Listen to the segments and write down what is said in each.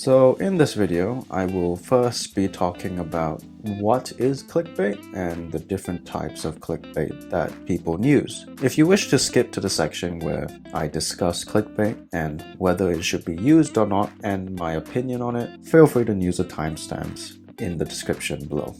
So in this video, I will first be talking about what is clickbait and the different types of clickbait that people use. If you wish to skip to the section where I discuss clickbait and whether it should be used or not and my opinion on it, feel free to use the timestamps in the description below.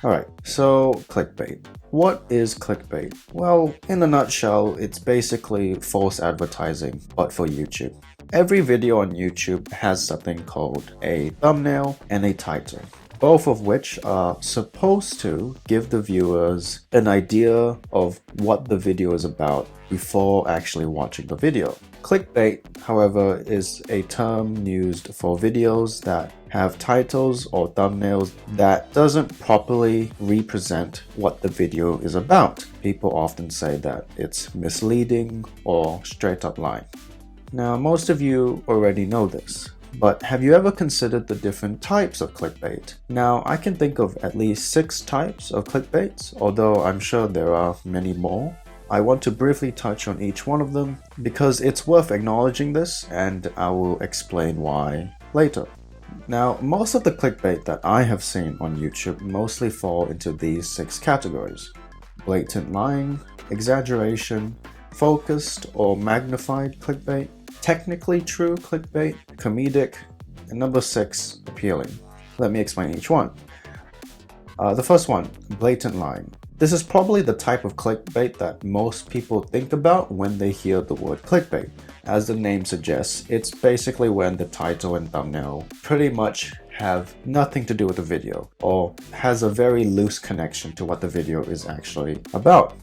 Alright, so clickbait. What is clickbait? Well, in a nutshell, it's basically false advertising, but for YouTube. Every video on YouTube has something called a thumbnail and a title, both of which are supposed to give the viewers an idea of what the video is about before actually watching the video. Clickbait, however, is a term used for videos that have titles or thumbnails that doesn't properly represent what the video is about. People often say that it's misleading or straight up lying. Now, most of you already know this, but have you ever considered the different types of clickbait? Now, I can think of at least 6 types of clickbaits, although I'm sure there are many more. I want to briefly touch on each one of them because it's worth acknowledging this, and I will explain why later. Now, most of the clickbait that I have seen on YouTube mostly fall into these 6 categories: blatant lying, exaggeration, focused or magnified clickbait, technically true clickbait, comedic, and number 6, appealing. Let me explain each one. The first one, blatant lying. This is probably the type of clickbait that most people think about when they hear the word clickbait. As the name suggests, it's basically when the title and thumbnail pretty much have nothing to do with the video or has a very loose connection to what the video is actually about.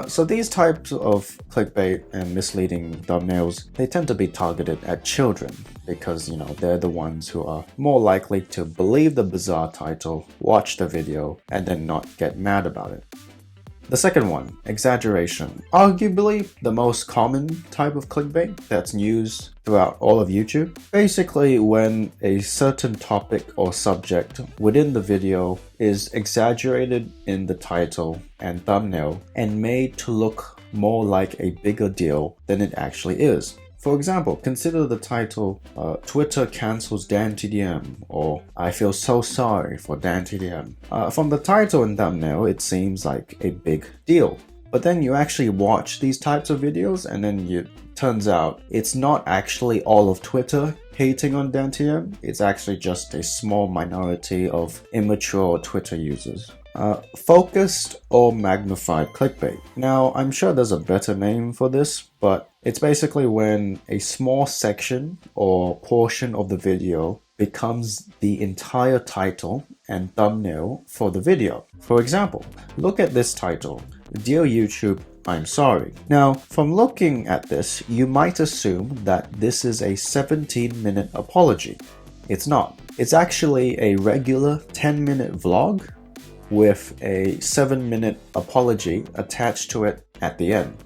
So these types of clickbait and misleading thumbnails, they tend to be targeted at children because, they're the ones who are more likely to believe the bizarre title, watch the video, and then not get mad about it. The second one, exaggeration. Arguably the most common type of clickbait that's used throughout all of YouTube. Basically, when a certain topic or subject within the video is exaggerated in the title and thumbnail and made to look more like a bigger deal than it actually is. For example, consider the title, Twitter cancels Dan TDM, or I feel so sorry for Dan TDM. From the title and thumbnail, it seems like a big deal. But then you actually watch these types of videos and then it turns out it's not actually all of Twitter hating on Dan TDM. It's actually just a small minority of immature Twitter users. Focused or magnified clickbait. Now, I'm sure there's a better name for this, but it's basically when a small section or portion of the video becomes the entire title and thumbnail for the video. For example, look at this title, Dear YouTube, I'm sorry. Now, from looking at this, you might assume that this is a 17-minute apology. It's not. It's actually a regular 10-minute vlog with a 7-minute apology attached to it at the end.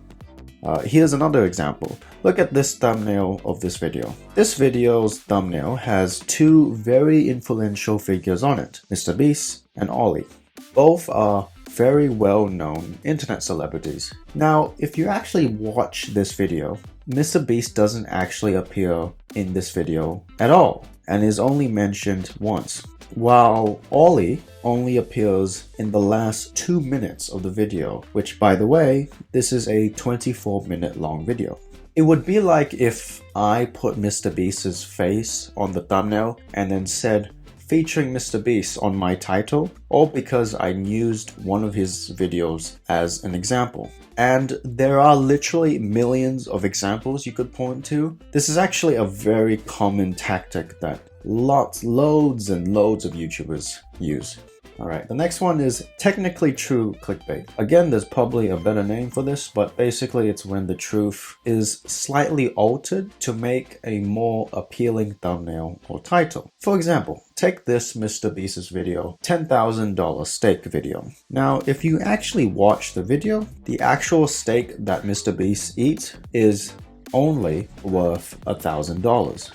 Here's another example. Look at this thumbnail of this video. This video's thumbnail has 2 very influential figures on it, Mr. Beast and Ollie. Both are very well-known internet celebrities. Now, if you actually watch this video, Mr. Beast doesn't actually appear in this video at all and is only mentioned once, while Ollie only appears in the last 2 minutes of the video, which, by the way, this is a 24-minute long video. It would be like if I put Mr. Beast's face on the thumbnail and then said featuring Mr. Beast on my title, all because I used one of his videos as an example. And there are literally millions of examples you could point to. This is actually a very common tactic that loads and loads of YouTubers use. Alright, the next one is technically true clickbait. Again, there's probably a better name for this, but basically it's when the truth is slightly altered to make a more appealing thumbnail or title. For example, take this Mr. Beast's video, $10,000 steak video. Now, if you actually watch the video, the actual steak that Mr. Beast eats is only worth $1,000.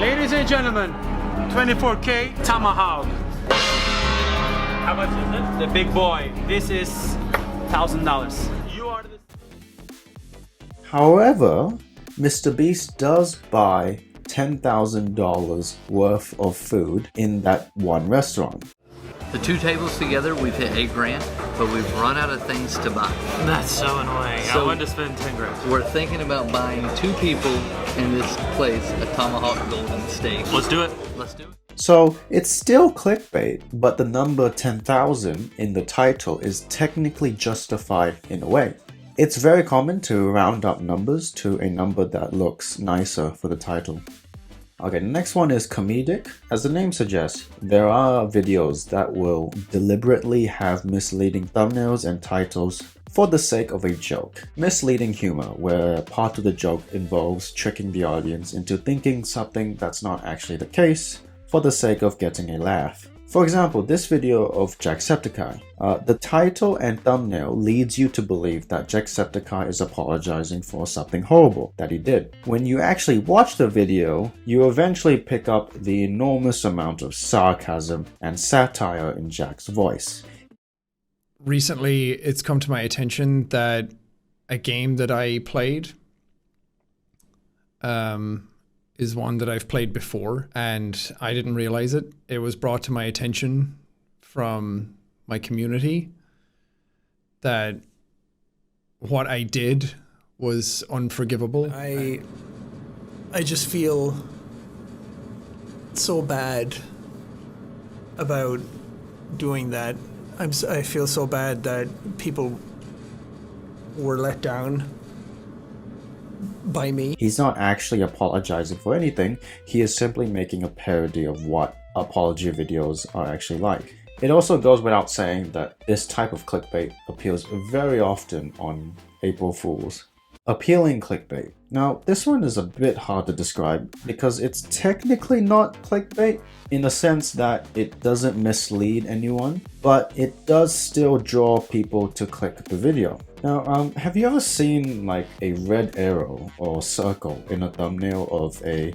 Ladies and gentlemen, 24K tomahawk. How much is it? The big boy. This is $1,000. You are the... However, Mr. Beast does buy $10,000 worth of food in that one restaurant. The two tables together, we've hit $8,000, but we've run out of things to buy. That's so annoying. I wanted to spend 10 grand. We're thinking about buying two people in this place a tomahawk golden steak. Let's do it. Let's do it. So it's still clickbait, but the number 10,000 in the title is technically justified in a way. It's very common to round up numbers to a number that looks nicer for the title. Okay, the next one is Comedic. As the name suggests, there are videos that will deliberately have misleading thumbnails and titles for the sake of a joke. Misleading humor, where part of the joke involves tricking the audience into thinking something that's not actually the case for the sake of getting a laugh. For example, this video of Jacksepticeye. The title and thumbnail leads you to believe that Jacksepticeye is apologizing for something horrible that he did. When you actually watch the video, you eventually pick up the enormous amount of sarcasm and satire in Jack's voice. Recently, it's come to my attention that a game that I played is one that I've played before, and I didn't realize it. It was brought to my attention from my community that what I did was unforgivable. I just feel so bad about doing that. I feel so bad that people were let down by me. He's not actually apologizing for anything, he is simply making a parody of what apology videos are actually like. It also goes without saying that this type of clickbait appears very often on April Fools. Appealing clickbait. Now, this one is a bit hard to describe because it's technically not clickbait in the sense that it doesn't mislead anyone, but it does still draw people to click the video. Now, have you ever seen like a red arrow or circle in a thumbnail of a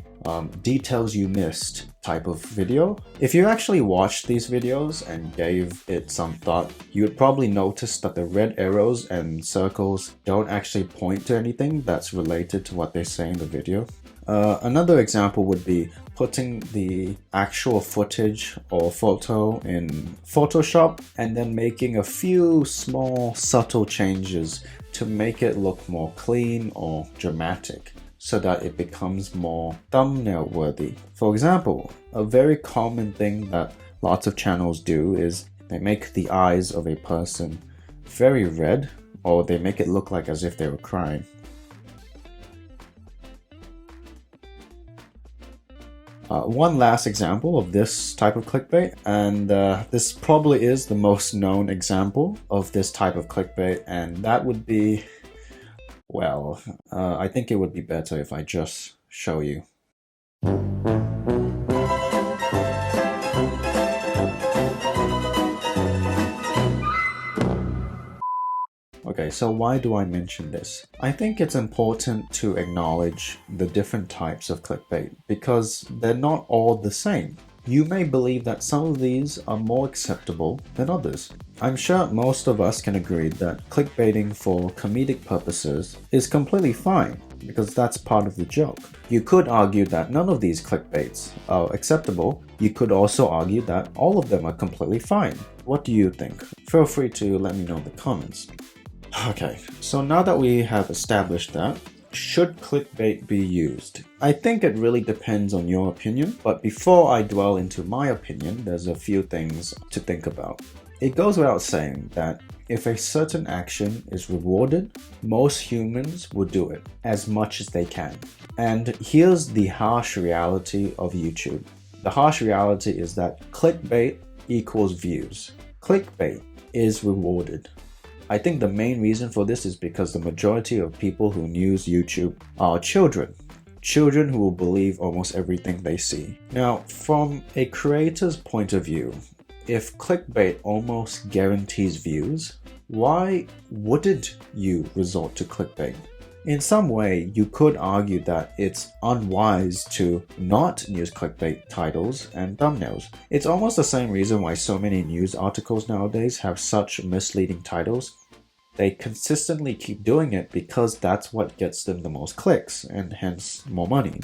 details you missed type of video? If you actually watched these videos and gave it some thought, you would probably notice that the red arrows and circles don't actually point to anything that's related to what they say in the video. Another example would be putting the actual footage or photo in Photoshop and then making a few small subtle changes to make it look more clean or dramatic so that it becomes more thumbnail worthy. For example, a very common thing that lots of channels do is they make the eyes of a person very red, or they make it look like as if they were crying. One last example of this type of clickbait, and this probably is the most known example of this type of clickbait, and that would be, well, I think it would be better if I just show you. Okay, so why do I mention this? I think it's important to acknowledge the different types of clickbait because they're not all the same. You may believe that some of these are more acceptable than others. I'm sure most of us can agree that clickbaiting for comedic purposes is completely fine because that's part of the joke. You could argue that none of these clickbaits are acceptable. You could also argue that all of them are completely fine. What do you think? Feel free to let me know in the comments. Okay, so now that we have established that, should clickbait be used? I think it really depends on your opinion, but before I dwell into my opinion, there's a few things to think about. It goes without saying that if a certain action is rewarded, most humans will do it as much as they can. And here's the harsh reality of YouTube. The harsh reality is that clickbait equals views. Clickbait is rewarded. I think the main reason for this is because the majority of people who use YouTube are children. Children who will believe almost everything they see. Now, from a creator's point of view, if clickbait almost guarantees views, why wouldn't you resort to clickbait? In some way, you could argue that it's unwise to not use clickbait titles and thumbnails. It's almost the same reason why so many news articles nowadays have such misleading titles. They consistently keep doing it because that's what gets them the most clicks and hence more money.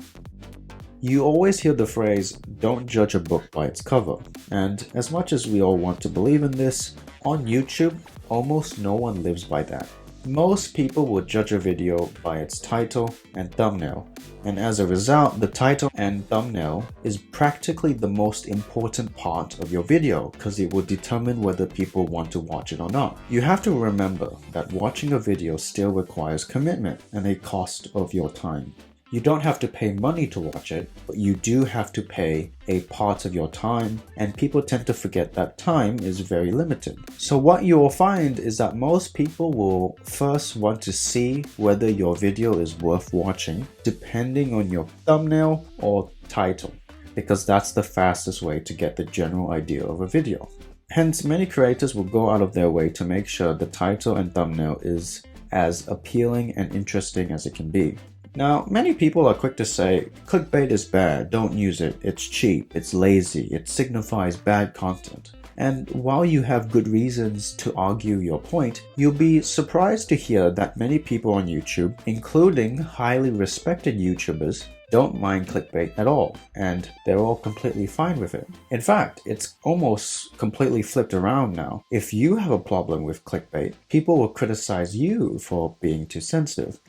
You always hear the phrase, "Don't judge a book by its cover." And as much as we all want to believe in this, on YouTube, almost no one lives by that. Most people will judge a video by its title and thumbnail, and as a result, the title and thumbnail is practically the most important part of your video because it will determine whether people want to watch it or not. You have to remember that watching a video still requires commitment and a cost of your time. You don't have to pay money to watch it, but you do have to pay a part of your time, and people tend to forget that time is very limited. So what you will find is that most people will first want to see whether your video is worth watching, depending on your thumbnail or title, because that's the fastest way to get the general idea of a video. Hence, many creators will go out of their way to make sure the title and thumbnail is as appealing and interesting as it can be. Now, many people are quick to say, clickbait is bad, don't use it, it's cheap, it's lazy, it signifies bad content. And while you have good reasons to argue your point, you'll be surprised to hear that many people on YouTube, including highly respected YouTubers, don't mind clickbait at all, and they're all completely fine with it. In fact, it's almost completely flipped around now. If you have a problem with clickbait, people will criticize you for being too sensitive.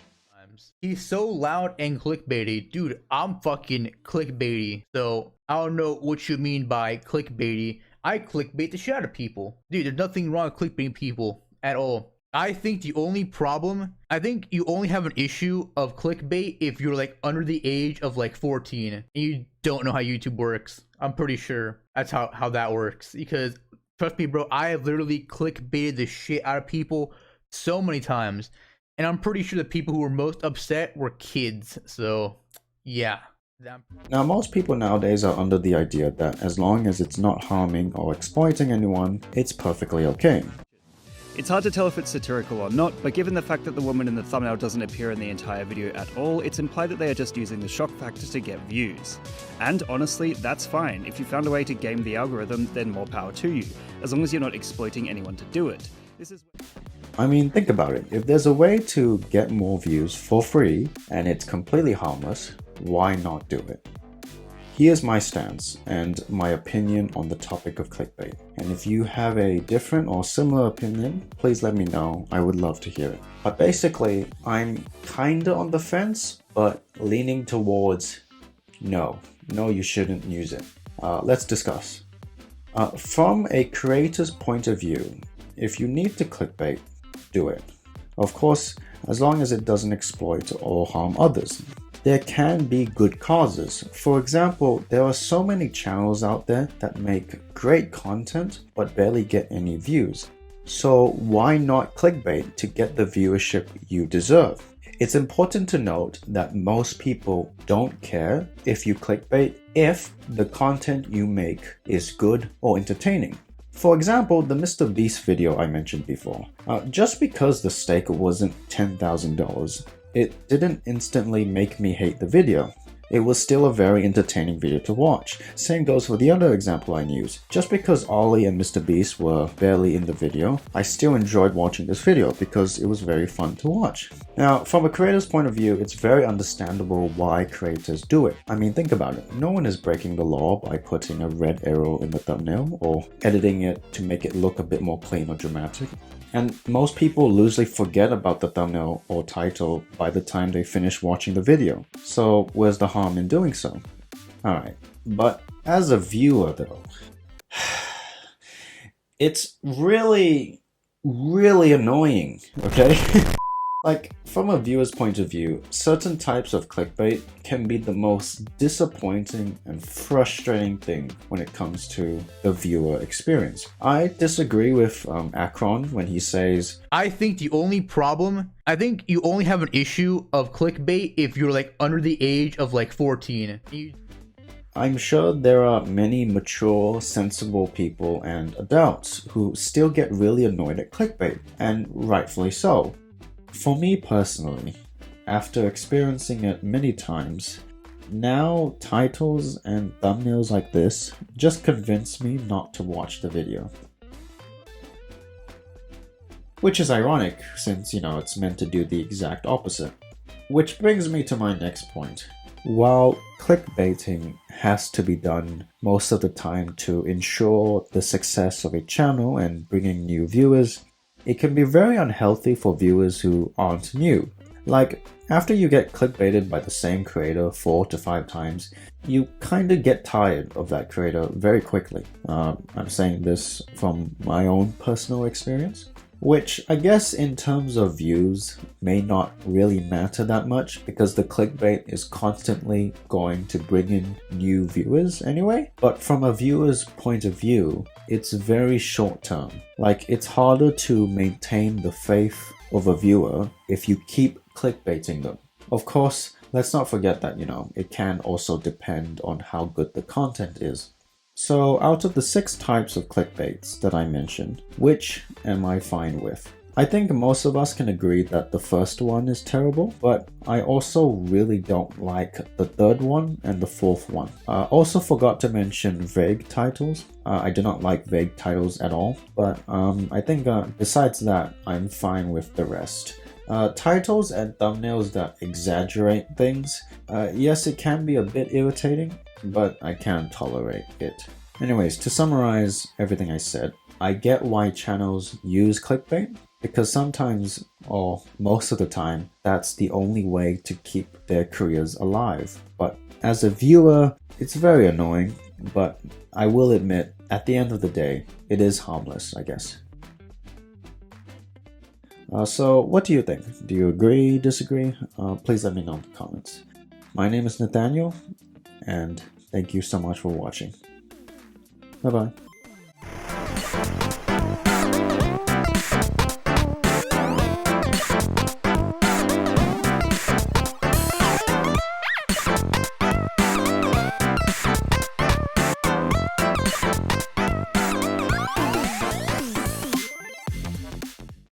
He's so loud and clickbaity. Dude, I'm fucking clickbaity. So I don't know what you mean by clickbaity. I clickbait the shit out of people. Dude, there's nothing wrong with clickbaiting people at all. I think you only have an issue of clickbait if you're like under the age of like 14 and you don't know how YouTube works. I'm pretty sure that's how that works. Because trust me, bro, I have literally clickbaited the shit out of people so many times. And I'm pretty sure the people who were most upset were kids, so yeah. Now, most people nowadays are under the idea that as long as it's not harming or exploiting anyone, it's perfectly okay. It's hard to tell if it's satirical or not, but given the fact that the woman in the thumbnail doesn't appear in the entire video at all, it's implied that they are just using the shock factor to get views. And honestly, that's fine. If you found a way to game the algorithm, then more power to you, as long as you're not exploiting anyone to do it. I mean, think about it. If there's a way to get more views for free and it's completely harmless, why not do it? Here's my stance and my opinion on the topic of clickbait. And if you have a different or similar opinion, please let me know. I would love to hear it. But basically, I'm kinda on the fence, but leaning towards no, you shouldn't use it. Let's discuss. From a creator's point of view, if you need to clickbait, do it. Of course, as long as it doesn't exploit or harm others. There can be good causes. For example, there are so many channels out there that make great content but barely get any views. So why not clickbait to get the viewership you deserve? It's important to note that most people don't care if you clickbait if the content you make is good or entertaining. For example, the Mr. Beast video I mentioned before. Just because the stake wasn't $10,000, it didn't instantly make me hate the video. It was still a very entertaining video to watch. Same goes for the other example I used. Just because Ollie and Mr. Beast were barely in the video, I still enjoyed watching this video because it was very fun to watch. Now, from a creator's point of view, it's very understandable why creators do it. I mean, think about it. No one is breaking the law by putting a red arrow in the thumbnail or editing it to make it look a bit more clean or dramatic. And most people loosely forget about the thumbnail or title by the time they finish watching the video. So where's the harm in doing so? Alright, but as a viewer though, it's really annoying, okay? Like, from a viewer's point of view, certain types of clickbait can be the most disappointing and frustrating thing when it comes to the viewer experience. I disagree with Akron when he says, I think you only have an issue of clickbait if you're like under the age of like 14. I'm sure there are many mature, sensible people and adults who still get really annoyed at clickbait, and rightfully so. For me personally, after experiencing it many times, now titles and thumbnails like this just convince me not to watch the video. Which is ironic, since, it's meant to do the exact opposite. Which brings me to my next point. While clickbaiting has to be done most of the time to ensure the success of a channel and bringing new viewers, it can be very unhealthy for viewers who aren't new. Like, after you get clickbaited by the same creator 4 to 5 times, you kinda get tired of that creator very quickly. I'm saying this from my own personal experience. Which I guess in terms of views may not really matter that much because the clickbait is constantly going to bring in new viewers anyway. But from a viewer's point of view, it's very short term. Like, it's harder to maintain the faith of a viewer if you keep clickbaiting them. Of course, let's not forget that, it can also depend on how good the content is. So out of the 6 types of clickbaits that I mentioned, which am I fine with? I think most of us can agree that the first one is terrible, but I also really don't like the third one and the fourth one. Also forgot to mention vague titles. I do not like vague titles at all, but I think besides that, I'm fine with the rest. Titles and thumbnails that exaggerate things, yes, it can be a bit irritating, but I can tolerate it. Anyways, to summarize everything I said, I get why channels use clickbait, because sometimes, or most of the time, that's the only way to keep their careers alive. But as a viewer, it's very annoying, but I will admit, at the end of the day, it is harmless, I guess. So what do you think? Do you agree, disagree? Please let me know in the comments. My name is Nathaniel, and thank you so much for watching. Bye bye.